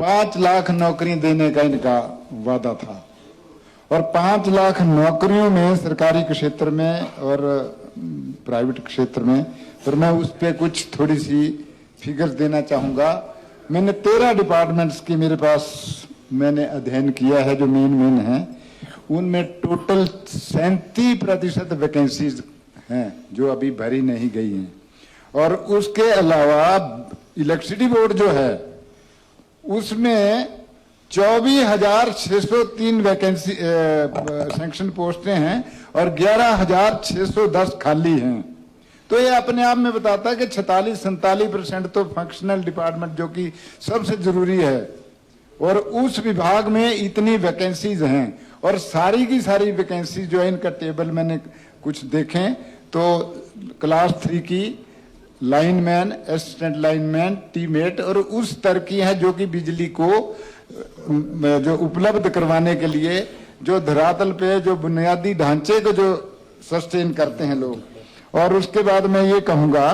5 लाख नौकरी देने का इनका वादा था और 5 लाख नौकरियों में सरकारी क्षेत्र में और प्राइवेट क्षेत्र में, पर मैं उस पे कुछ थोड़ी सी फिगर्स देना चाहूंगा। मैंने 13 डिपार्टमेंट्स की मेरे पास मैंने अध्ययन किया है जो मेन है, उनमें टोटल 37% वैकेंसीज हैं जो अभी भरी नहीं गई हैं। और उसके अलावा इलेक्ट्रिसिटी बोर्ड जो है उसमें 24,603 वैकेंसी सैंक्शन पोस्टें हैं और 11,610 खाली हैं। तो ये अपने आप में बताता है कि 46-47% तो फंक्शनल डिपार्टमेंट जो कि सबसे जरूरी है, और उस विभाग में इतनी वैकेंसीज हैं। और सारी की सारी वैकेंसी जो है, इनका टेबल मैंने कुछ देखें तो क्लास 3 की लाइनमैन, असिस्टेंट लाइनमैन, टीमेट और उस स्तर की है जो कि बिजली को जो उपलब्ध करवाने के लिए जो धरातल पे जो बुनियादी ढांचे को जो सस्टेन करते हैं लोग। और उसके बाद मैं ये कहूंगा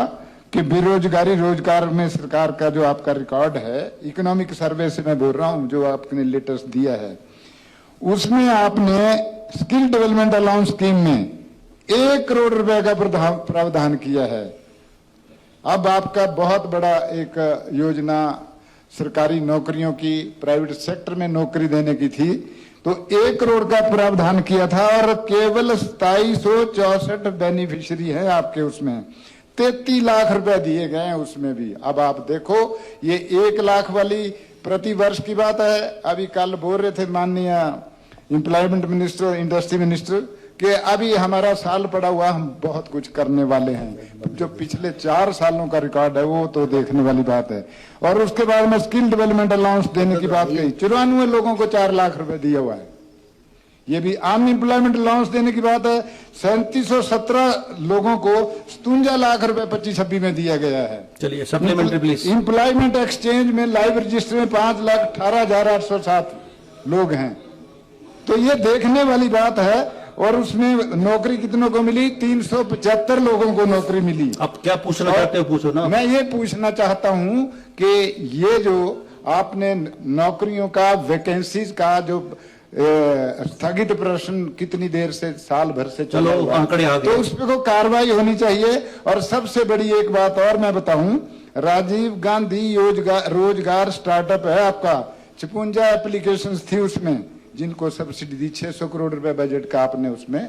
कि बेरोजगारी रोजगार में सरकार का जो आपका रिकॉर्ड है, इकोनॉमिक सर्वे से मैं बोल रहा हूं जो आपने लेटेस्ट दिया है, उसमें आपने स्किल डेवलपमेंट अलाउंस स्कीम में 1 करोड़ रुपए का प्रावधान किया है। अब आपका बहुत बड़ा एक योजना सरकारी नौकरियों की प्राइवेट सेक्टर में नौकरी देने की थी, तो 1 करोड़ का प्रावधान किया था और केवल 2764 बेनिफिशियरी हैं आपके, उसमें 33 लाख रुपए दिए गए हैं उसमें भी। अब आप देखो, ये 1 लाख वाली प्रति वर्ष की बात है। अभी कल बोल रहे थे माननीय एम्प्लॉयमेंट मिनिस्टर, इंडस्ट्री मिनिस्टर, कि अभी हमारा साल पड़ा हुआ, हम बहुत कुछ करने वाले हैं। जो पिछले 4 सालों का रिकॉर्ड है वो तो देखने वाली बात है। और उसके बाद में स्किल डेवलपमेंट अलाउंस देने की बात कही, 94 लोगों को 4 लाख रुपए दिया हुआ है। ये भी अनएम्प्लॉयमेंट अलाउंस देने की बात है, 3717 लोगों को 57 लाख रुपए 25-26 में दिया गया है। चलिए सप्लीमेंट्री प्लीज। एम्प्लॉयमेंट एक्सचेंज में लाइव रजिस्टर में 5,18,807 लोग हैं। तो ये देखने वाली बात है। और उसमें नौकरी कितनों को मिली? 375 लोगों को नौकरी मिली। अब क्या पूछना चाहते हो पूछो ना। मैं ये पूछना चाहता हूं कि ये जो आपने नौकरियों का वैकेंसीज का जो स्थगित प्रदर्शन कितनी देर से, साल भर से चला हुआ, आंकड़े आ गए, तो उस पर कार्रवाई होनी चाहिए। और सबसे बड़ी एक बात और मैं बताऊं, राजीव गांधी रोजगार स्टार्टअप है आपका, 56 एप्लीकेशन थी उसमें जिनको सब्सिडी दी। 600 करोड़ रुपए बजट का आपने उसमें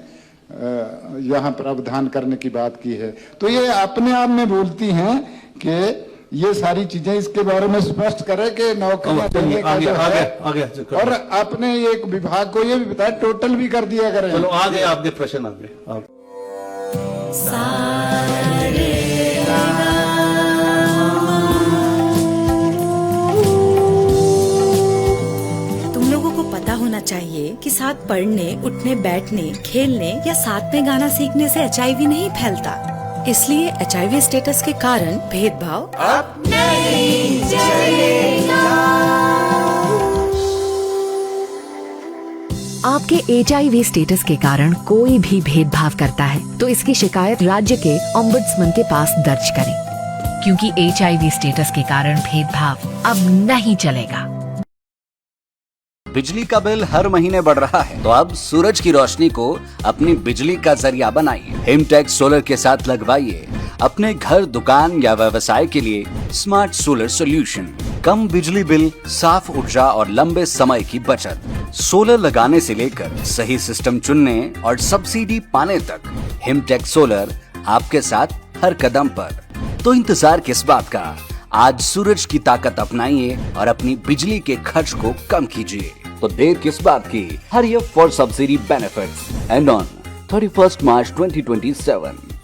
यहाँ प्रावधान करने की बात की है। तो ये अपने आप में बोलती हैं कि ये सारी चीजें इसके बारे में स्पष्ट करें कि नौकरियां देने का जो है। और अपने एक विभाग को ये भी बताया टोटल भी कर दिया करें। चलो आगे आपके प्रश्न आगे। होना चाहिए कि साथ पढ़ने, उठने, बैठने, खेलने या साथ में गाना सीखने से HIV नहीं फैलता। इसलिए HIV स्टेटस के कारण भेदभाव अब नहीं चलेगा। आपके HIV स्टेटस के कारण कोई भी भेदभाव करता है तो इसकी शिकायत राज्य के ओम्बुड्समैन के पास दर्ज करें, क्योंकि HIV स्टेटस के कारण भेदभाव अब नहीं चलेगा। बिजली का बिल हर महीने बढ़ रहा है, तो अब सूरज की रोशनी को अपनी बिजली का जरिया बनाइए। हिमटेक सोलर के साथ लगवाइए अपने घर, दुकान या व्यवसाय के लिए स्मार्ट सोलर सॉल्यूशन। कम बिजली बिल, साफ ऊर्जा और लंबे समय की बचत। सोलर लगाने से लेकर सही सिस्टम चुनने और सब्सिडी पाने तक हिमटेक सोलर आपके साथ हर कदम पर। तो इंतजार किस बात का? आज सूरज की ताकत अपनाइए और अपनी बिजली के खर्च को कम कीजिए। तो देर किस बात की? Hurry up for subsidy benefits and on 31 March 2027।